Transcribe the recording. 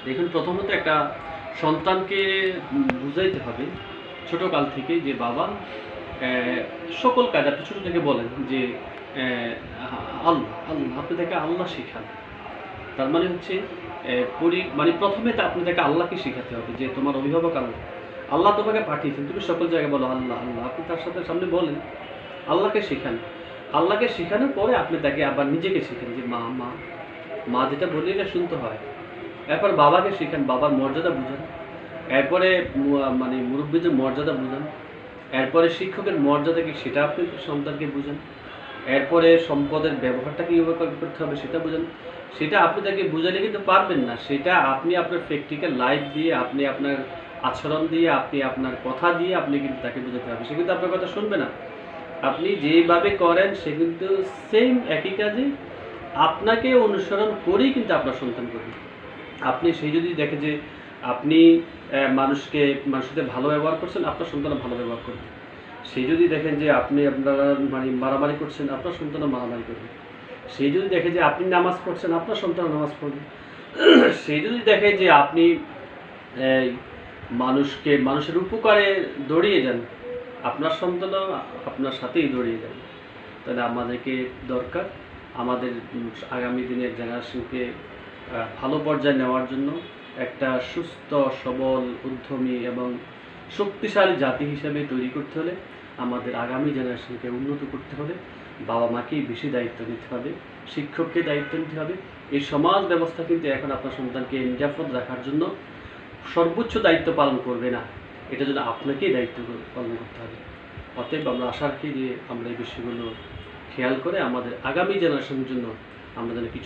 দেখুন, প্রথমত একটা সন্তানকে বুঝাইতে হবে ছোটকাল থেকে যে বাবা সকল কাজ আপনি ছোট থেকে বলেন যে আল্লাহ আল্লাহ আপনি তাকে আল্লাহ শেখান। তার মানে হচ্ছে মানে প্রথমে তো আপনি তাকে আল্লাহকে শেখাতে হবে যে তোমার অভিভাবক আল্লাহ, আল্লাহ তোমাকে পাঠিয়েছেন, তুমি সকল জায়গায় বলো আল্লাহ আল্লাহ, আপনি তার সাথে সামনে বলেন আল্লাহকে শেখান। আল্লাহকে শেখানোর পরে আপনি তাকে আবার নিজেকে শেখান যে মা মা মা যেটা বলি এটা শুনতে হয়। এরপর বাবাকে শেখান, বাবার মর্যাদা বুঝান। এরপরে মানে মুরব্বীদের মর্যাদা বুঝান। এরপরে শিক্ষকের মর্যাদা কি সেটা আপনি সন্তানকে বুঝান। এরপরে সম্পদের ব্যবহারটা কীভাবে করতে হবে সেটা বুঝান। সেটা আপনি তাকে বুঝালে কিন্তু পারবেন না, সেটা আপনি আপনার প্র্যাকটিক্যাল লাইফ দিয়ে, আপনি আপনার আচরণ দিয়ে, আপনি আপনার কথা দিয়ে আপনি কিন্তু তাকে বোঝাতে হবে। সে কিন্তু আপনার কথা শুনবে না। আপনি যেভাবে করেন সে কিন্তু সেম একই কাজে আপনাকে অনুসরণ করেই কিন্তু আপনার সন্তান করবে। আপনি সেই যদি দেখে যে আপনি মানুষের সাথে ভালো ব্যবহার করছেন, আপনার সন্তানও ভালো ব্যবহার করবে। সেই যদি দেখেন যে আপনি আপনারা মানে মারামারি করছেন, আপনার সন্তানও মারামারি করবে। সেই যদি দেখে যে আপনি নামাজ পড়ছেন, আপনার সন্তানও নামাজ পড়বে। সেই যদি দেখে যে আপনি এই মানুষের উপকারে দৌড়িয়ে যান, আপনার সন্তানও আপনার সাথেই দৌড়িয়ে যাবে। তাহলে আমাদেরকে দরকার আমাদের আগামী দিনের জেনারেশনকে ভালো পর্যায়ে নেওয়ার জন্য একটা সুস্থ সবল উদ্যমী এবং শক্তিশালী জাতি হিসেবে তৈরি করতে হলে আমাদের আগামী জেনারেশনকে উন্নত করতে হলে বাবা মাকেই বেশি দায়িত্ব দিতে হবে, শিক্ষককে দায়িত্ব নিতে হবে। এই সমাজ ব্যবস্থা কিন্তু এখন আপনার সন্তানকে নিরাপদ রাখার জন্য সর্বোচ্চ দায়িত্ব পালন করবে না, এটা জন্য আপনাকেই দায়িত্ব পালন করতে হবে। অতএব আমরা আশা রাখি যে আমরা এই বিষয়গুলো খেয়াল করে আমাদের আগামী জেনারেশনের জন্য আমরা যেন কিছু